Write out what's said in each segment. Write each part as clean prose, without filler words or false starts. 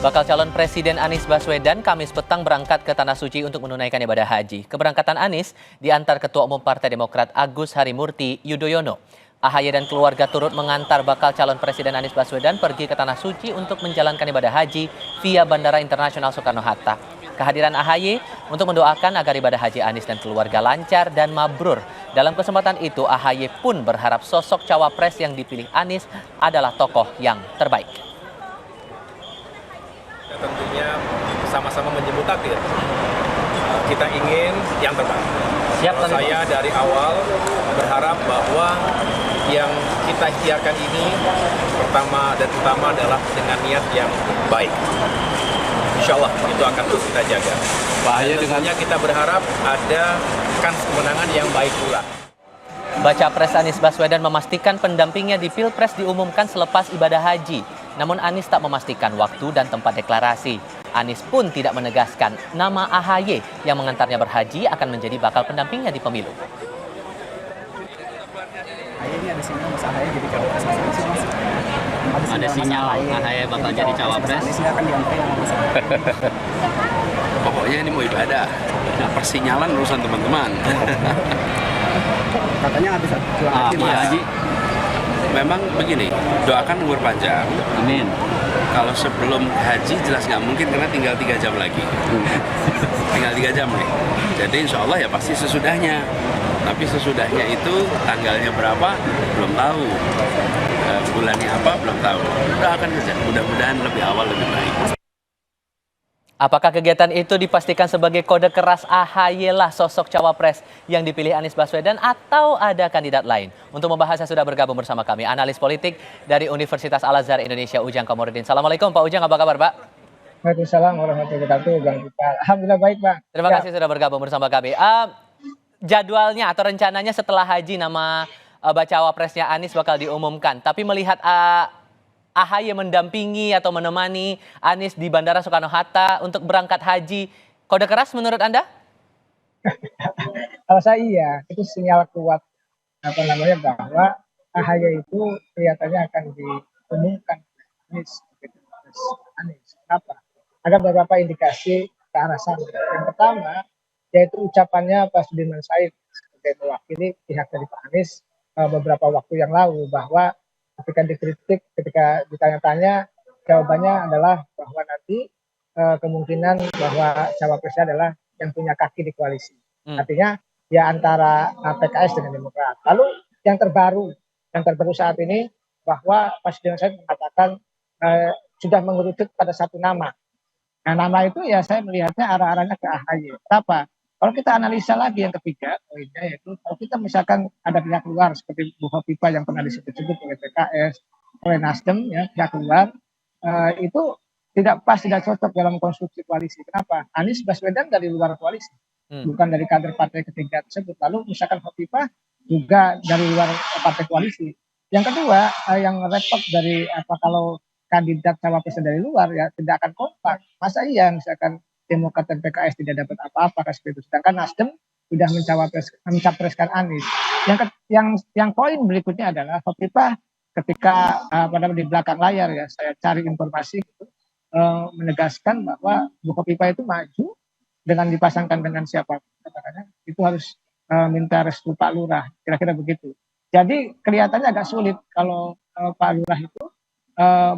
Bakal calon Presiden Anies Baswedan Kamis petang berangkat ke Tanah Suci untuk menunaikan ibadah haji. Keberangkatan Anies diantar Ketua Umum Partai Demokrat Agus Harimurti Yudhoyono. AHY dan keluarga turut mengantar bakal calon Presiden Anies Baswedan pergi ke Tanah Suci untuk menjalankan ibadah haji via Bandara Internasional Soekarno-Hatta. Kehadiran AHY untuk mendoakan agar ibadah haji Anies dan keluarga lancar dan mabrur. Dalam kesempatan itu, AHY pun berharap sosok cawapres yang dipilih Anies adalah tokoh yang terbaik. Tentunya sama-sama menyebut takdir. Kita ingin yang terbaik. Saya dari awal berharap bahwa yang kita ikhtiarkan ini pertama dan utama adalah dengan niat yang baik. Insya Allah itu akan terus kita jaga. Tentunya kita berharap ada kans kemenangan yang baik pula. Baca Pres Anies Baswedan memastikan pendampingnya di Pilpres diumumkan selepas ibadah haji. Namun Anies tak memastikan waktu dan tempat deklarasi. Anies pun tidak menegaskan nama AHY yang mengantarnya berhaji akan menjadi bakal pendampingnya di pemilu. Ini ada sinyal Mas AHY jadi cawapres. Ada sinyal AHY bakal jadi cawapres. Silakan diantri Mas. Pokoknya ini mau ibadah. Persinyalan urusan teman-teman. Katanya habis pulang haji. Memang begini, doakan umur panjang. Amin. Kalau sebelum haji jelas nggak mungkin karena tinggal 3 jam lagi. Tinggal 3 jam nih. Jadi insya Allah ya pasti sesudahnya. Tapi sesudahnya itu tanggalnya berapa belum tahu. Bulannya apa belum tahu. Doakan saja. Mudah-mudahan lebih awal lebih baik. Apakah kegiatan itu dipastikan sebagai kode keras AHY lah sosok cawapres yang dipilih Anies Baswedan atau ada kandidat lain? Untuk membahasnya sudah bergabung bersama kami analis politik dari Universitas Al-Azhar Indonesia Ujang Komarudin. Assalamualaikum Pak Ujang, apa kabar Pak? Waalaikumsalam warahmatullahi wabarakatuh, Bang Kita. Alhamdulillah baik, Bang. Terima kasih sudah bergabung bersama kami. Jadwalnya atau rencananya setelah haji nama bacawa presnya Anies bakal diumumkan. Tapi melihat AHY mendampingi atau menemani Anies di Bandara Soekarno-Hatta untuk berangkat haji, kode keras menurut Anda? Kalau saya iya, itu sinyal kuat bahwa AHY itu kelihatannya akan diumumkan Anies. Kenapa? Ada beberapa indikasi ke arah sana. Yang pertama, yaitu ucapannya Pak Sudirman Said sebagai mewakili pihak dari Pak Anies beberapa waktu yang lalu bahwa ketika dikritik, ketika ditanya-tanya, jawabannya adalah bahwa nanti kemungkinan bahwa cawapresnya adalah yang punya kaki di koalisi. Artinya ya antara PKS dengan Demokrat. Lalu yang terbaru saat ini bahwa Pak Sudirman Said mengatakan sudah mengerucut pada satu nama. Nah, nama itu ya saya melihatnya arah-arahnya ke AHY. Kenapa? Kalau kita analisa lagi yang ketiga, poinnya yaitu kalau kita misalkan ada pihak luar seperti Bu Hopipa yang pernah disebut-sebut oleh PKS, oleh Nasdem, ya pihak luar, itu tidak pas, tidak cocok dalam konstruksi koalisi. Kenapa? Anies Baswedan dari luar koalisi, bukan dari kader partai ketiga tersebut. Lalu misalkan Hopipa juga dari luar partai koalisi. Yang kedua, yang repot dari kalau kandidat cawapresnya dari luar ya tidak akan kompak. Masa iya misalkan Demokrat dan PKS tidak dapat apa-apa seperti itu. Sedangkan Nasdem sudah mencapreskan Anies. Yang poin berikutnya adalah Hopipa ketika di belakang layar ya saya cari informasi gitu, menegaskan bahwa Bu Hopipa itu maju dengan dipasangkan dengan siapa katakannya itu harus minta restu Pak Lurah, kira-kira begitu. Jadi kelihatannya agak sulit kalau Pak Lurah itu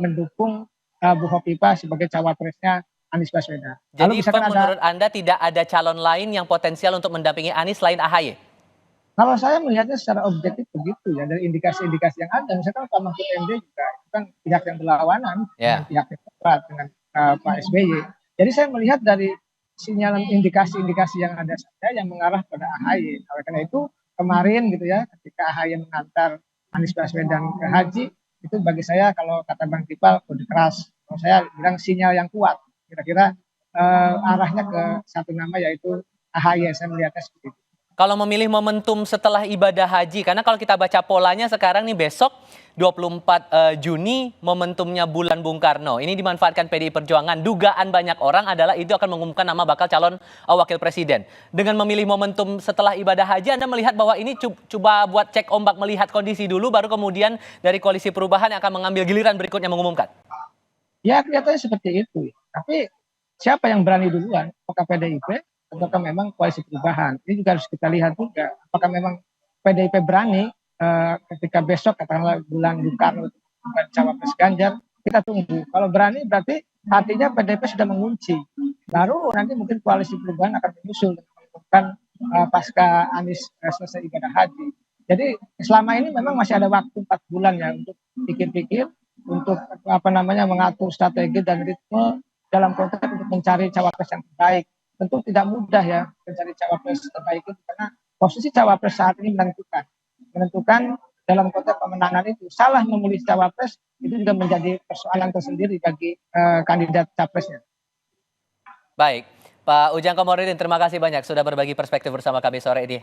mendukung Bu Hopipa sebagai cawapresnya Anies Baswedan. Jadi menurut Anda tidak ada calon lain yang potensial untuk mendampingi Anies selain AHY? Kalau saya melihatnya secara objektif begitu ya, dari indikasi-indikasi yang ada. Misalkan Pak Mahfud MD juga itu kan pihak yang berlawanan dengan pihak Demokrat dengan Pak SBY. Jadi saya melihat dari sinyalan indikasi-indikasi yang ada saja yang mengarah pada AHY. Oleh karena itu kemarin gitu ya, ketika AHY mengantar Anies Baswedan ke haji, itu bagi saya kalau kata Bang Tipal kode keras. Kalau saya bilang sinyal yang kuat. Kira-kira arahnya ke satu nama yaitu AHY, saya melihatnya seperti itu. Kalau memilih momentum setelah ibadah haji, karena kalau kita baca polanya sekarang nih besok 24 Juni momentumnya bulan Bung Karno. Ini dimanfaatkan PDI Perjuangan. Dugaan banyak orang adalah itu akan mengumumkan nama bakal calon wakil presiden. Dengan memilih momentum setelah ibadah haji, Anda melihat bahwa ini coba buat cek ombak, melihat kondisi dulu, baru kemudian dari Koalisi Perubahan yang akan mengambil giliran berikutnya mengumumkan. Ya kelihatannya seperti itu. Tapi siapa yang berani duluan? Apakah PDIP ataukah memang koalisi perubahan? Ini juga harus kita lihat juga. Apakah memang PDIP berani ketika besok katakanlah bulan Bung Karno bukan cawapres Ganjar, kita tunggu. Kalau berani berarti artinya PDIP sudah mengunci. Baru nanti mungkin koalisi perubahan akan menyusul dengan pasca Anies selesai ibadah haji. Jadi selama ini memang masih ada waktu 4 bulan ya untuk pikir-pikir, untuk mengatur strategi dan ritme dalam konteks untuk mencari cawapres yang terbaik. Tentu tidak mudah ya mencari cawapres terbaik itu karena posisi cawapres saat ini menentukan dalam konteks pemenangan itu. Salah memilih cawapres itu juga menjadi persoalan tersendiri bagi kandidat capresnya. Baik, Pak Ujang Komarudin, terima kasih banyak sudah berbagi perspektif bersama kami sore ini.